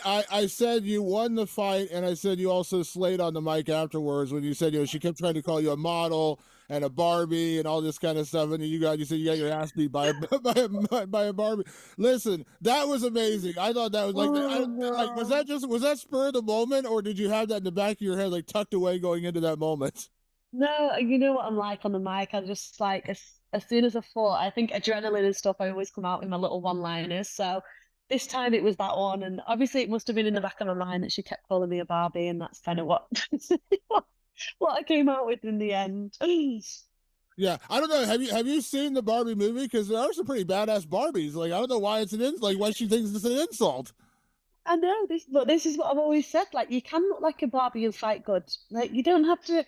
I said you won the fight, and I said you also slayed on the mic afterwards when you said, she kept trying to call you a model and a Barbie and all this kind of stuff, and you said you got your ass beat by a by a Barbie. Listen, that was amazing. I thought that was like, Oh like no. was that spur of the moment, or did you have that in the back of your head, like tucked away going into that moment? No, you know what I'm like on the mic. I just like as soon as I fought, I think adrenaline and stuff, I always come out with my little one-liners. So this time it was that one, and obviously it must have been in the back of my mind that she kept calling me a Barbie, and that's kind of what what, what I came out with in the end. Yeah, I don't know. Have you seen the Barbie movie? Because there are some pretty badass Barbies. Like, I don't know why it's like why she thinks it's an insult. I know this, but this is what I've always said. Like, you can look like a Barbie and fight good. Like, you don't have to,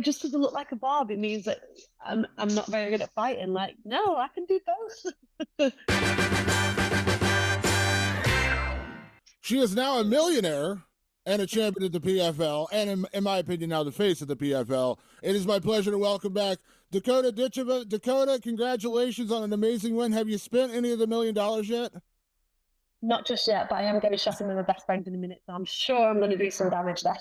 just because I look like a Barbie means that I'm not very good at fighting. Like, no, I can do both. She is now a millionaire and a champion at the PFL, and in my opinion, now the face of the PFL. It is my pleasure to welcome back Dakota Ditcheva. Dakota, congratulations on an amazing win. Have you spent any of the $1 million yet? Not just yet, but I am going shopping with my best friend in a minute, so I'm sure I'm going to do some damage there.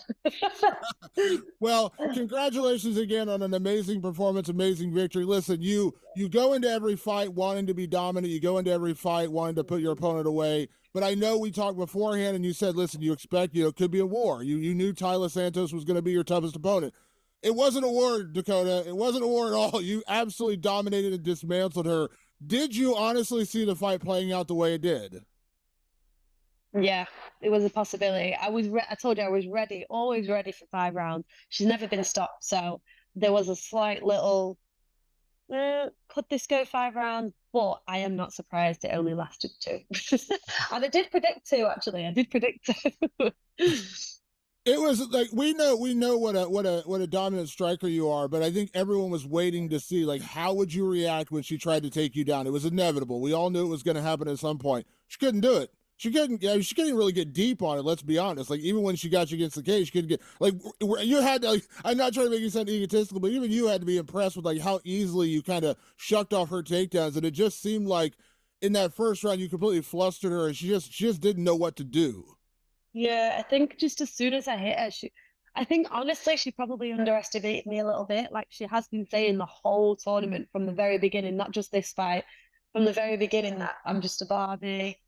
Well, congratulations again on an amazing performance, amazing victory. Listen, you go into every fight wanting to be dominant. You go into every fight wanting to put your opponent away. But I know we talked beforehand, and you said, listen, you expect, it could be a war. You knew Taila Santos was going to be your toughest opponent. It wasn't a war, Dakota. It wasn't a war at all. You absolutely dominated and dismantled her. Did you honestly see the fight playing out the way it did? Yeah, it was a possibility. I told you I was ready, always ready for 5 rounds. She's never been stopped, so there was a slight little, could this go 5 rounds? But I am not surprised it only lasted 2. And I did predict 2, actually. I did predict 2. It was like we know what a dominant striker you are, but I think everyone was waiting to see like how would you react when she tried to take you down. It was inevitable. We all knew it was going to happen at some point. She couldn't do it. She couldn't. She couldn't really get deep on it. Let's be honest. Like even when she got you against the cage, she couldn't get like you had to. Like, I'm not trying to make you sound egotistical, but even you had to be impressed with like how easily you kind of shucked off her takedowns, and it just seemed like in that first round you completely flustered her, and she just didn't know what to do. Yeah, I think just as soon as I hit her, I think honestly, she probably underestimated me a little bit. Like she has been saying the whole tournament from the very beginning, not just this fight, from the very beginning that I'm just a Barbie,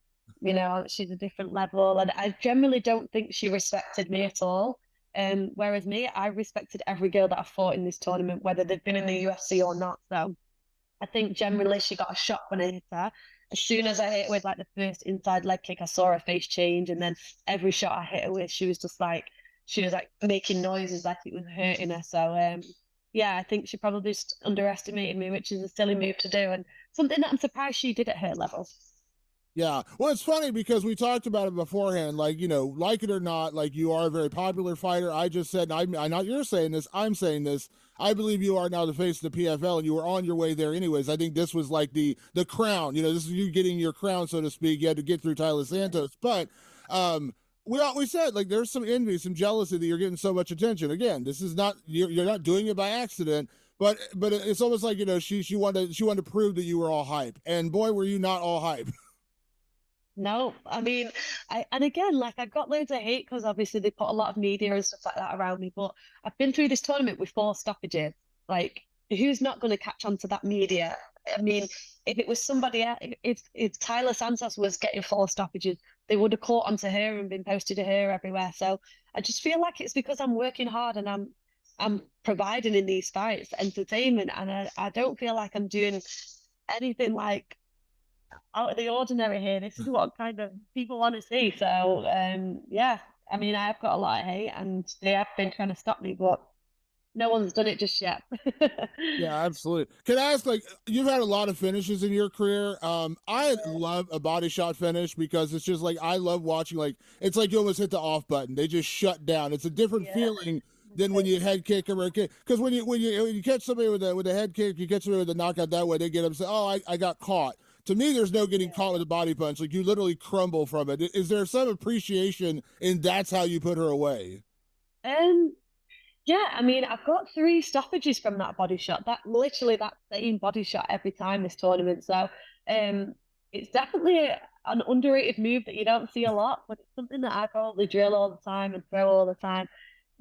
she's a different level. And I generally don't think she respected me at all. Whereas me, I respected every girl that I fought in this tournament, whether they've been in the UFC or not. So I think generally she got a shock when I hit her. As soon as I hit with like the first inside leg kick, I saw her face change, and then every shot I hit her with, she was like making noises like it was hurting her. So yeah, I think she probably just underestimated me, which is a silly move to do, and something that I'm surprised she did at her level. Yeah. Well, it's funny because we talked about it beforehand. Like, like it or not, like you are a very popular fighter. I just said, and I not you're saying this, I'm saying this. I believe you are now the face of the PFL and you were on your way there anyways. I think this was like the crown, this is you getting your crown, so to speak. You had to get through Taila Santos. But we said like there's some envy, some jealousy that you're getting so much attention. Again, this is not you're not doing it by accident. But it's almost like she wanted to prove that you were all hype, and boy were you not all hype. No, I mean, and again, like I got loads of hate because obviously they put a lot of media and stuff like that around me. But I've been through this tournament with 4 stoppages. Like, who's not going to catch on to that media? I mean, if it was somebody else, if Taila Santos was getting 4 stoppages, they would have caught onto her and been posted to her everywhere. So I just feel like it's because I'm working hard and I'm providing in these fights entertainment, and I don't feel like I'm doing anything like out of the ordinary here. This is what kind of people want to see. So, yeah, I mean, I've got a lot of hate and they have been trying to stop me, but no one's done it just yet. Yeah, absolutely. Can I ask, like, you've had a lot of finishes in your career. I love a body shot finish because it's just like I love watching. Like, it's like you almost hit the off button. They just shut down. It's a different Yeah. feeling than when you head kick or kick. Because when you catch somebody with a head kick, you catch somebody with a knockout that way. They get upset. Oh, I got caught. To me, there's no getting caught with a body punch. Like you literally crumble from it. Is there some appreciation in that's how you put her away? Um, yeah, I mean, I've got 3 stoppages from that body shot. That literally that same body shot every time this tournament. So, it's definitely an underrated move that you don't see a lot, but it's something that I probably drill all the time and throw all the time.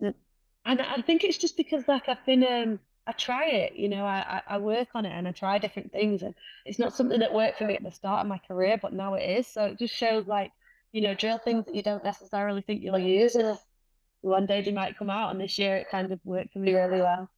And I think it's just because like I've been I try it, you know, I work on it and I try different things, and it's not something that worked for me at the start of my career, but now it is. So it just shows like, you know, drill things that you don't necessarily think you'll use, and one day they might come out. And this year it kind of worked for me really well.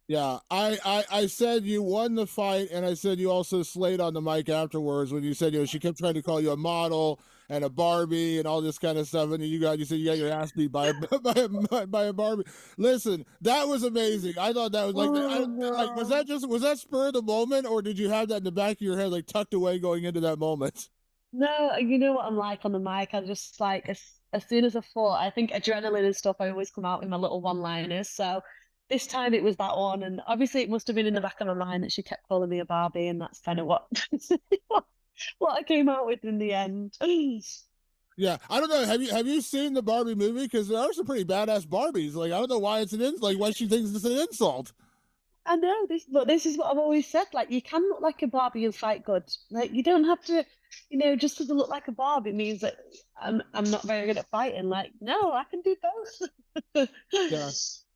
Yeah, I said you won the fight, and I said you also slayed on the mic afterwards when you said, you know, she kept trying to call you a model and a Barbie and all this kind of stuff, and you said you got your ass beat by by a Barbie. Listen, that was amazing. I thought that was like, Oh like no. was that spur of the moment, or did you have that in the back of your head, like tucked away going into that moment? No, you know what I'm like on the mic. I just like as soon as I fought, I think adrenaline and stuff, I always come out with my little one-liners. So this time it was that one, and obviously it must have been in the back of my mind that she kept calling me a Barbie, and that's kind of what what, what I came out with in the end. Yeah, I don't know. Have you seen the Barbie movie? Because there are some pretty badass Barbies. Like I don't know why it's like why she thinks it's an insult. I know this, but this is what I've always said. Like, you can look like a Barbie and fight good. Like, you don't have to, you know, just because I look like a Barbie means that I'm not very good at fighting. Like, no, I can do both. Yeah.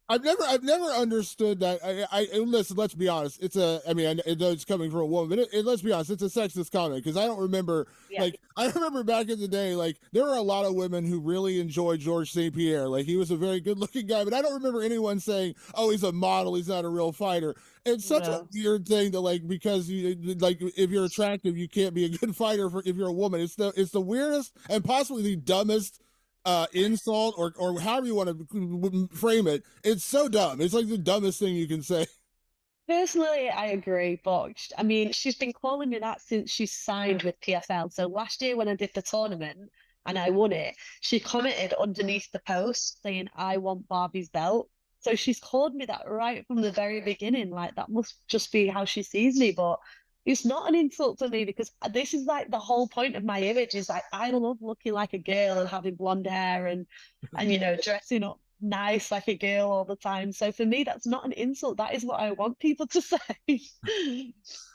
I've never understood that. Listen, let's be honest. I mean, I know it's coming from a woman, but let's be honest, it's a sexist comment because I don't remember, Yeah, like, I remember back in the day, like, there were a lot of women who really enjoyed Georges St. Pierre. Like, he was a very good looking guy, but I don't remember anyone saying, oh, he's a model, he's not a real fighter. It's such a no. weird thing to, like, because like, if you're attractive, you can't be a good fighter if you're a woman. It's the weirdest and possibly the dumbest insult or however you want to frame it. It's so dumb. It's like the dumbest thing you can say. Personally, I agree, but I mean, she's been calling me that since she signed with PFL. So last year when I did the tournament and I won it, she commented underneath the post saying, I want Barbie's belt. So she's called me that right from the very beginning. Like, that must just be how she sees me. But it's not an insult to me because this is like the whole point of my image is like, I love looking like a girl and having blonde hair and you know, dressing up nice like a girl all the time. So for me, that's not an insult. That is what I want people to say.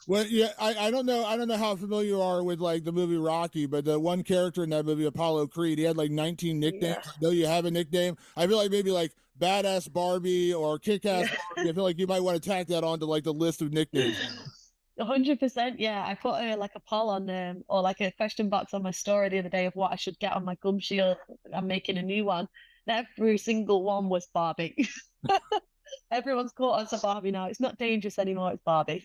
Well, yeah, I don't know how familiar you are with like the movie Rocky, but the one character in that movie, Apollo Creed, he had like 19 nicknames. Yeah. Though you have a nickname, I feel like maybe like Badass Barbie or Kick Ass Yeah. Barbie. I feel like you might want to tack that onto like the list of nicknames. 100%. Yeah. I put like a poll on or like a question box on my story the other day of what I should get on my gum shield. I'm making a new one. And every single one was Barbie. Everyone's caught us a Barbie now. It's not dangerous anymore. It's Barbie.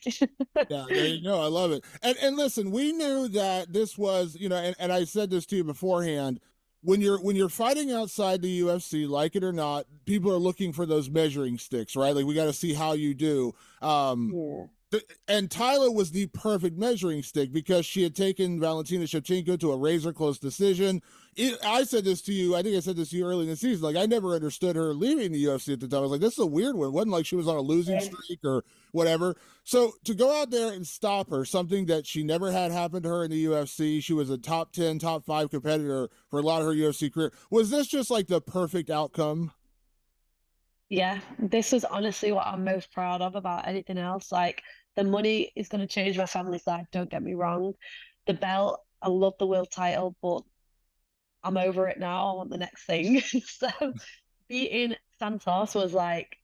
Yeah, there you go. I love it. And listen, we knew that this was, you know, and I said this to you beforehand. When you're fighting outside the UFC, like it or not, people are looking for those measuring sticks, right? Like we got to see how you do. Yeah. And Taila was the perfect measuring stick because she had taken Valentina Shevchenko to a razor close decision. I said this to you. I think I said this to you early in the season. Like I never understood her leaving the UFC at the time. I was like, this is a weird one. It wasn't like she was on a losing streak or whatever. So to go out there and stop her, something that she never had happen to her in the UFC. She was a top 10, top 5 competitor for a lot of her UFC career. Was this just like the perfect outcome? Yeah, this is honestly what I'm most proud of about anything else. Like, the money is going to change my family's life, don't get me wrong. The belt, I love the world title, but I'm over it now. I want the next thing. So beating Santos was like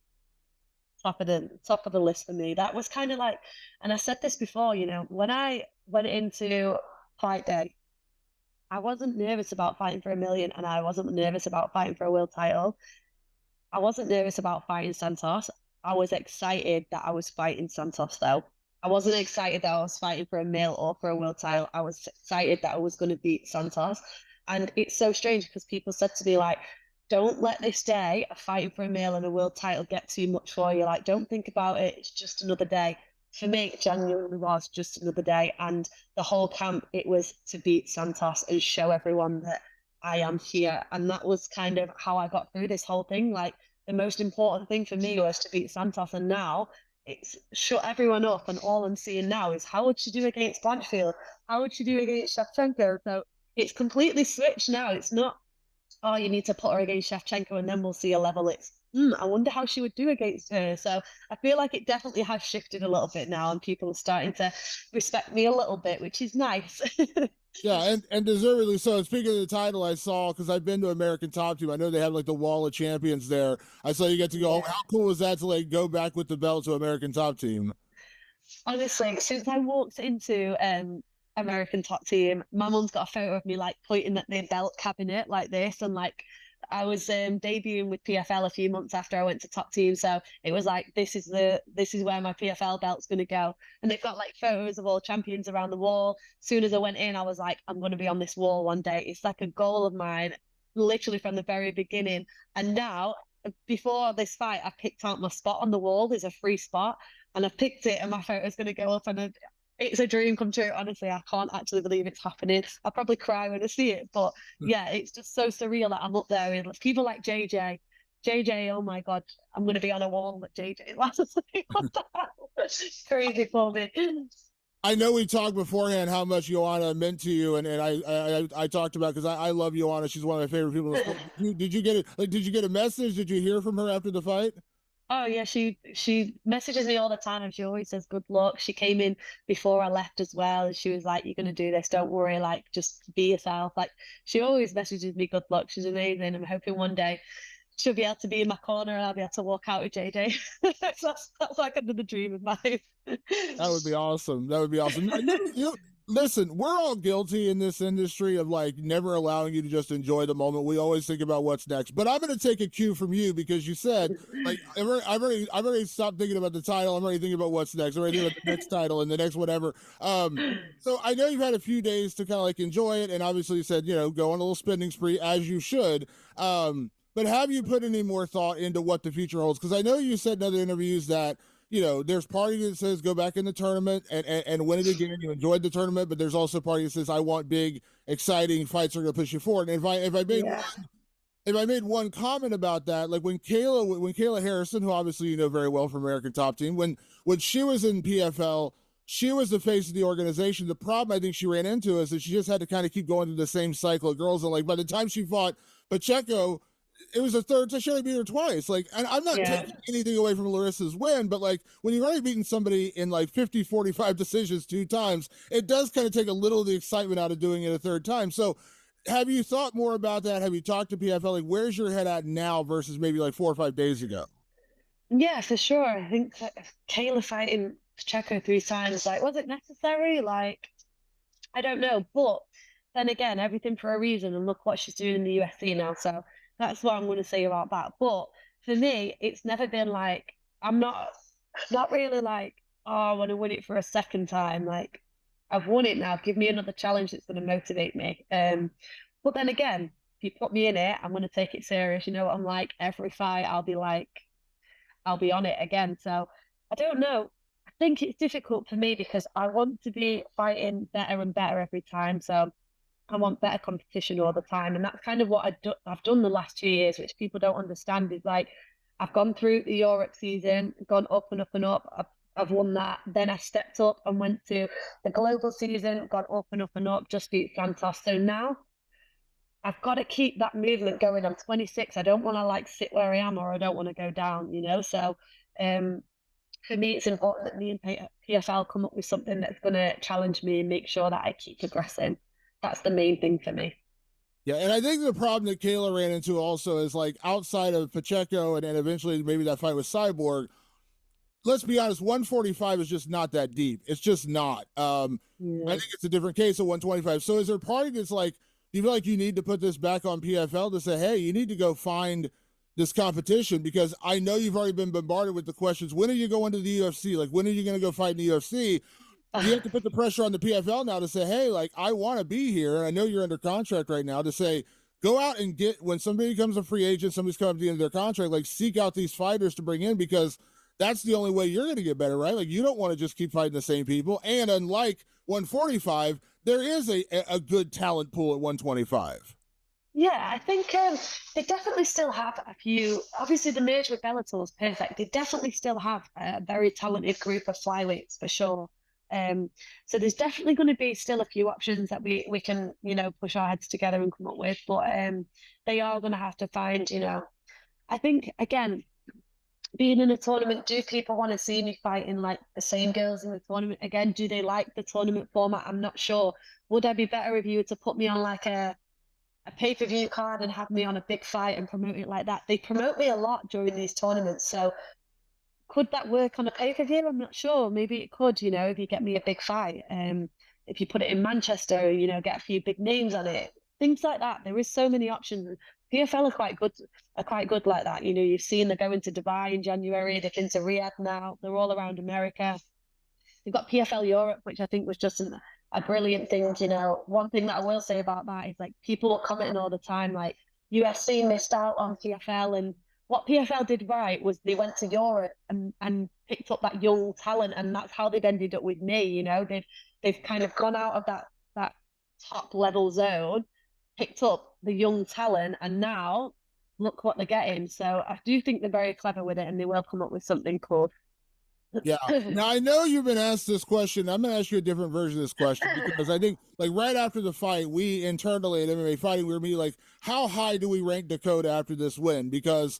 top of the list for me. That was kind of like, and I said this before, you know, when I went into fight day, I wasn't nervous about fighting for a million, and I wasn't nervous about fighting for a world title. I wasn't nervous about fighting Santos. I was excited that I was fighting Santos, though. I wasn't excited that I was fighting for a male or for a world title. I was excited that I was going to beat Santos. And it's so strange because people said to me, like, don't let this day of fighting for a male and a world title get too much for you. Like, don't think about it. It's just another day. For me, it genuinely was just another day. And the whole camp, it was to beat Santos and show everyone that I am here. And that was kind of how I got through this whole thing. Like, the most important thing for me was to beat Santos. And now it's shut everyone up. And all I'm seeing now is how would she do against Blanchfield? How would she do against Shevchenko? So it's completely switched now. It's not, oh, you need to put her against Shevchenko and then we'll see a level. It's, I wonder how she would do against her. So I feel like it definitely has shifted a little bit now, and people are starting to respect me a little bit, which is nice. Yeah, and deservedly so. Speaking of the title, I saw, because I've been to American Top Team. I know they have like the Wall of Champions there. I saw you get to go. Yeah. How cool was that to like go back with the belt to American Top Team? Honestly, since I walked into American Top Team, my mum's got a photo of me like pointing at the belt cabinet like this, and like I was debuting with PFL a few months after I went to Top Team, so it was like this is where my PFL belt's gonna go, and they've got like photos of all champions around the wall. As soon as I went in, I was like, I'm gonna be on this wall one day. It's like a goal of mine, literally from the very beginning, and now. Before this fight, I picked out my spot on the wall. There's a free spot, and I picked it, and my photo's going to go up, and it's a dream come true. Honestly, I can't actually believe it's happening. I'll probably cry when I see it, but yeah, it's just so surreal that I'm up there with people like JJ. JJ, oh my God, I'm going to be on a wall with JJ. What the hell? Crazy for me. I know we talked beforehand how much Joanna meant to you, and I talked about, because I love Joanna. She's one of my favorite people. Did you get it? Like, did you get a message? Did you hear from her after the fight? Oh yeah, she messages me all the time and she always says good luck. She came in before I left as well and she was like, "You're gonna do this, don't worry, like just be yourself." Like she always messages me good luck. She's amazing. I'm hoping one day she'll be able to be in my corner and I'll be able to walk out with JJ. That's like another dream of mine. That would be awesome. That would be awesome. Listen, we're all guilty in this industry of like never allowing you to just enjoy the moment. We always think about what's next. But I'm going to take a cue from you, because you said, like, I've already stopped thinking about the title. I'm already thinking about what's next. I'm already thinking about the next title and the next whatever. So I know you've had a few days to kind of like enjoy it, and obviously you said, go on a little spending spree, as you should. But have you put any more thought into what the future holds? Because I know you said in other interviews that there's party that says go back in the tournament and win it again. You enjoyed the tournament, but there's also party that says I want big, exciting fights that are going to push you forward. And if I made one comment about that, like when Kayla Harrison, who obviously you know very well from American Top Team, when she was in PFL, she was the face of the organization. The problem I think she ran into is that she just had to kind of keep going through the same cycle of girls. And like by the time she fought Pacheco, it was a third. She only beat her twice. Like, and I'm not taking anything away from Larissa's win, but like when you've already beaten somebody in like 50, 45 decisions 2 times, it does kind of take a little of the excitement out of doing it a third time. So have you thought more about that? Have you talked to PFL? Like, where's your head at now versus maybe like 4 or 5 days ago? Yeah, for sure. I think that Kayla fighting Pacheco 3 times, like, was it necessary? Like, I don't know. But then again, everything for a reason, and look what she's doing in the UFC now. So that's what I'm going to say about that. But for me, it's never been like I'm not really like, oh, I want to win it for a second time. Like I've won it now. Give me another challenge that's going to motivate me. But then again, if you put me in it, I'm going to take it serious. You know what I'm like? Every fight, I'll be on it again. So I don't know. I think it's difficult for me because I want to be fighting better and better every time. So I want better competition all the time. And that's kind of what I've done the last 2 years, which people don't understand is like, I've gone through the Europe season, gone up and up and up. I've won that. Then I stepped up and went to the global season, gone up and up and up, just beat Santos. So now I've got to keep that movement going. I'm 26. I don't want to like sit where I am or I don't want to go down, So for me, it's important that me and PFL come up with something that's going to challenge me and make sure that I keep progressing. That's the main thing for me. Yeah, and I think the problem that Kayla ran into also is like outside of Pacheco and eventually maybe that fight with Cyborg, let's be honest, 145 is just not that deep. It's just not. I think it's a different case of 125. So is there a party that's like, do you feel like you need to put this back on PFL to say, hey, you need to go find this competition? Because I know you've already been bombarded with the questions. When are you going to the UFC? Like, when are you going to go fight in the UFC? You have to put the pressure on the PFL now to say, hey, like, I want to be here. I know you're under contract right now, to say, go out and get, when somebody becomes a free agent, somebody's coming to the end of their contract, like, seek out these fighters to bring in, because that's the only way you're going to get better, right? Like, you don't want to just keep fighting the same people. And unlike 145, there is a good talent pool at 125. Yeah, I think they definitely still have a few. Obviously, the merge with Bellator is perfect. They definitely still have a very talented group of flyweights for sure. So there's definitely going to be still a few options that we can, push our heads together and come up with. But they are going to have to find, I think, again, being in a tournament, do people want to see me fighting like the same girls in the tournament again? Do they like the tournament format? I'm not sure. Would I be better if you were to put me on like a pay-per-view card and have me on a big fight and promote it like that? They promote me a lot during these tournaments, so could that work on a pay-per-view? I'm not sure. Maybe it could, if you get me a big fight. If you put it in Manchester, get a few big names on it. Things like that. There is so many options. PFL are quite good like that. You've seen they're going to Dubai in January, they've been to Riyadh now, they're all around America. They've got PFL Europe, which I think was just a brilliant thing. One thing that I will say about that is like people are commenting all the time, like UFC missed out on PFL, and what PFL did right was they went to Europe and picked up that young talent, and that's how they've ended up with me. They've kind of gone out of that top level zone, picked up the young talent, and now look what they're getting. So I do think they're very clever with it, and they will come up with something cool. Yeah. Now I know you've been asked this question. I'm gonna ask you a different version of this question because I think like right after the fight, we internally at MMA Fighting, we were meeting like, how high do we rank Dakota after this win? Because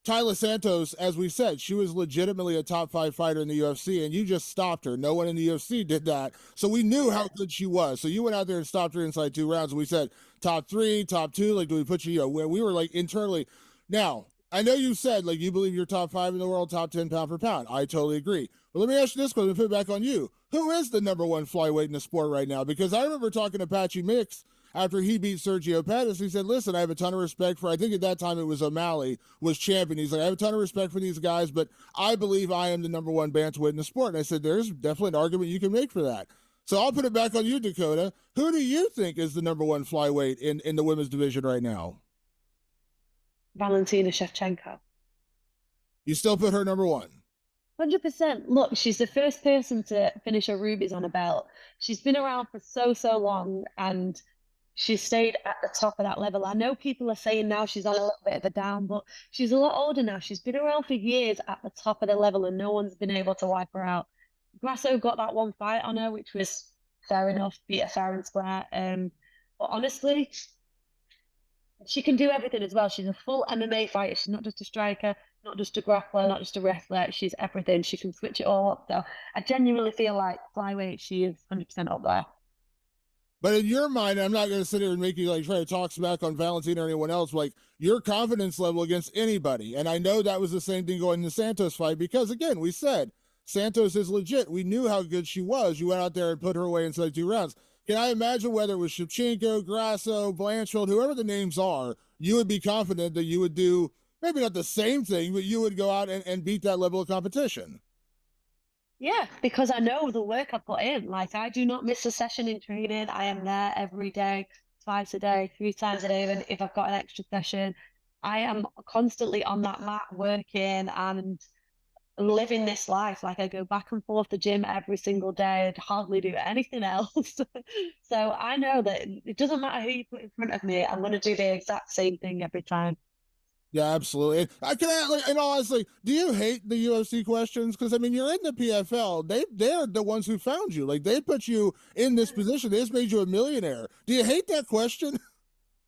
Taila Santos, as we said, she was legitimately a top 5 fighter in the UFC, and you just stopped her. No one in the UFC did that. So we knew how good she was. So you went out there and stopped her inside 2 rounds. And we said top 3, top 2. Like, do we put you, where we were like internally. Now, I know you said like you believe you're top 5 in the world, top 10 pound for pound. I totally agree. But let me ask you this question, put it back on you. Who is the number 1 flyweight in the sport right now? Because I remember talking to Patchy Mix after he beat Sergio Pettis. He said, listen, I have a ton of respect for, I think at that time it was O'Malley was champion. He's like, I have a ton of respect for these guys, but I believe I am the number 1 bantamweight in the sport. And I said, there's definitely an argument you can make for that. So I'll put it back on you, Dakota. Who do you think is the number 1 flyweight in the women's division right now? Valentina Shevchenko. You still put her number 1? 100%. Look, she's the first person to finish her rubies on a belt. She's been around for so long, and she stayed at the top of that level. I know people are saying now she's on a little bit of a down, but she's a lot older now. She's been around for years at the top of the level, and no one's been able to wipe her out. Grasso got that 1 fight on her, which was fair enough, beat her fair and square. But honestly, she can do everything as well. She's a full MMA fighter. She's not just a striker, not just a grappler, not just a wrestler. She's everything. She can switch it all up. So I genuinely feel like flyweight, she is 100% up there. But in your mind, I'm not going to sit here and make you like try to talk smack on Valentina or anyone else. Like your confidence level against anybody, and I know that was the same thing going in the Santos fight because again, we said Santos is legit. We knew how good she was. You went out there and put her away inside 2 rounds. Can I imagine whether it was Shevchenko, Grasso, Blanchfield, whoever the names are, you would be confident that you would do maybe not the same thing, but you would go out and beat that level of competition? Yeah, because I know the work I put in. Like, I do not miss a session in training. I am there every day, twice a day, 3 times a day. Even if I've got an extra session, I am constantly on that mat working and living this life. Like, I go back and forth to the gym every single day. I'd hardly do anything else. So I know that it doesn't matter who you put in front of me. I'm going to do the exact same thing every time. Yeah, absolutely. I can, like, and honestly, do you hate the UFC questions? Because I mean, you're in the PFL. They're the ones who found you. Like they put you in this position. They just made you a millionaire. Do you hate that question?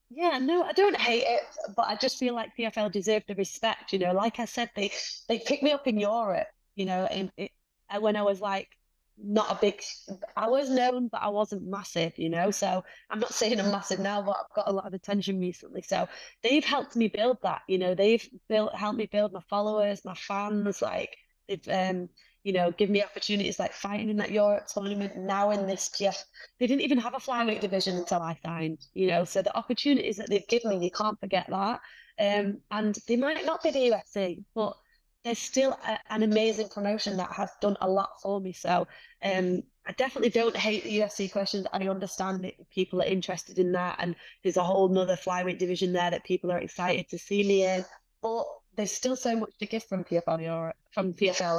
Yeah, no, I don't hate it, but I just feel like PFL deserve the respect. Like I said, they picked me up in Europe. When I was like not a big, I was known, but I wasn't massive. So I'm not saying I'm massive now, but I've got a lot of attention recently. So they've helped me build that. They've helped me build my followers, my fans. Like they've give me opportunities like fighting in that Europe tournament. Now in this PF, they didn't even have a flyweight division until I signed. So the opportunities that they've given me, you can't forget that. And they might not be the UFC, but there's still an amazing promotion that has done a lot for me. So I definitely don't hate the UFC questions. I understand that people are interested in that, and there's a whole nother flyweight division there that people are excited to see me in. But there's still so much to give from PFL,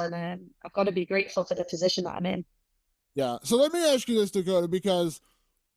and I've got to be grateful for the position that I'm in. Yeah. So let me ask you this, Dakota, because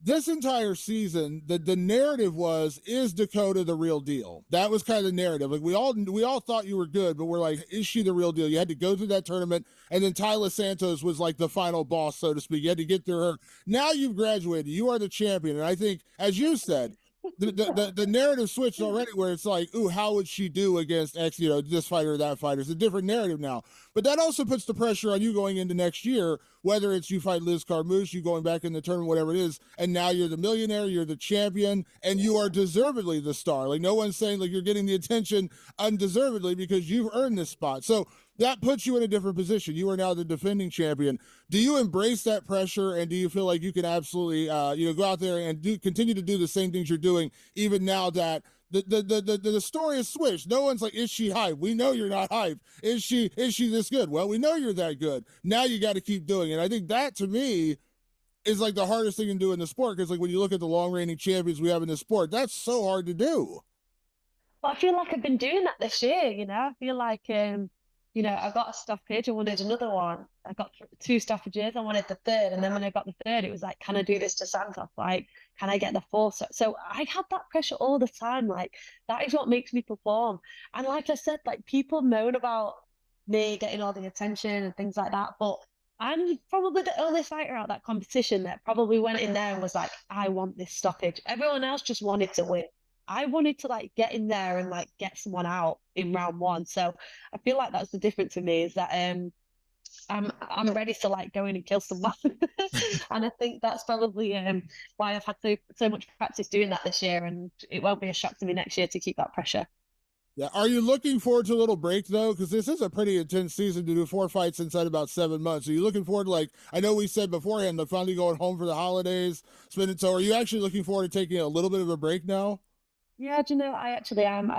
this entire season, the narrative was, is Dakota the real deal? That was kind of the narrative. Like we all thought you were good, but we're like, is she the real deal? You had to go through that tournament, and then Taila Santos was like the final boss, so to speak. You had to get through her. Now you've graduated. You are the champion. And I think, as you said, the narrative switched already, where it's like, ooh, how would she do against X, this fighter or that fighter? It's a different narrative now. But that also puts the pressure on you going into next year, whether it's you fight Liz Carmouche, you going back in the tournament, whatever it is, and now you're the millionaire, you're the champion, and you are deservedly the star. Like, no one's saying like you're getting the attention undeservedly, because you've earned this spot. So that puts you in a different position. You are now the defending champion. Do you embrace that pressure, and do you feel like you can absolutely, go out there and continue to do the same things you're doing, even now that the story has switched? No one's like, is she hype? We know you're not hype. Is she this good? Well, we know you're that good. Now you got to keep doing it. I think that, to me, is like the hardest thing to do in the sport, because like when you look at the long reigning champions we have in the sport, that's so hard to do. But I feel like I've been doing that this year, I feel like I got a stoppage, I wanted another one. I got 2 stoppages, I wanted the third, and then when I got the third, it was like, can I do this to Santos? Like, can I get the fourth? So I had that pressure all the time. Like, that is what makes me perform. And like I said, like, people moan about me getting all the attention and things like that, but I'm probably the only fighter out that competition that probably went in there and was like, I want this stoppage. Everyone else just wanted to win. I wanted to like get in there and like get someone out in round 1. So I feel like that's the difference for me, is that I'm ready to like go in and kill someone. And I think that's probably why I've had so much practice doing that this year, and it won't be a shock to me next year to keep that pressure. Yeah. Are you looking forward to a little break though? Because this is a pretty intense season to do 4 fights inside about 7 months. Are you looking forward to, like, I know we said beforehand, like, finally going home for the holidays, spending? So are you actually looking forward to taking a little bit of a break now? Yeah, do you know, I actually am.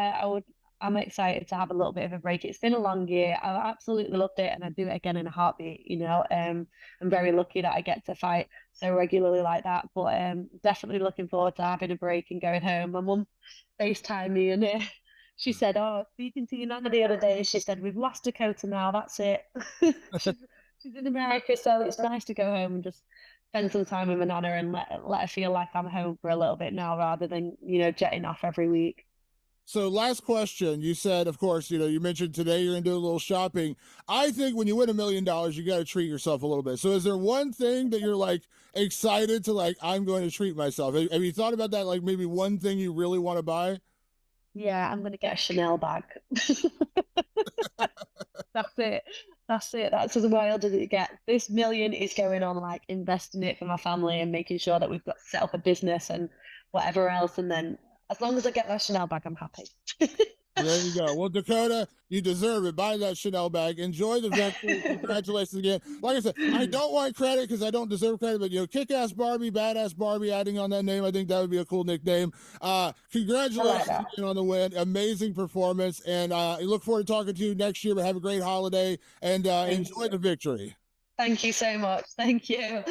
I'm excited to have a little bit of a break. It's been a long year. I absolutely loved it, and I'd do it again in a heartbeat. I'm very lucky that I get to fight so regularly like that. But definitely looking forward to having a break and going home. My mum FaceTimed me, and she said, "Oh, speaking to your nana the other day, she said, we've lost Dakota now. That's it." she's, she's in America, so it's nice to go home and just spend some time with my nana and let her feel like I'm home for a little bit now, rather than jetting off every week. So last question, you said, of course, you mentioned today you're going to do a little shopping. I think when you win $1 million, you got to treat yourself a little bit. So is there one thing that you're like excited to, like, I'm going to treat myself? Have you thought about that? Like, maybe one thing you really want to buy? Yeah, I'm gonna get a Chanel bag. That's it. That's it. That's as wild as it gets. This million is going on like investing it for my family and making sure that we've got set up a business and whatever else. And then as long as I get that Chanel bag, I'm happy. There you go. Well, Dakota, you deserve it. Buy that Chanel bag. Enjoy the victory. Congratulations again. Like I said, I don't want credit because I don't deserve credit, but kick-ass Barbie, badass Barbie, adding on that name, I think that would be a cool nickname. Congratulations again on the win. Amazing performance, and I look forward to talking to you next year. But have a great holiday and enjoy the victory. Thank you so much. Thank you.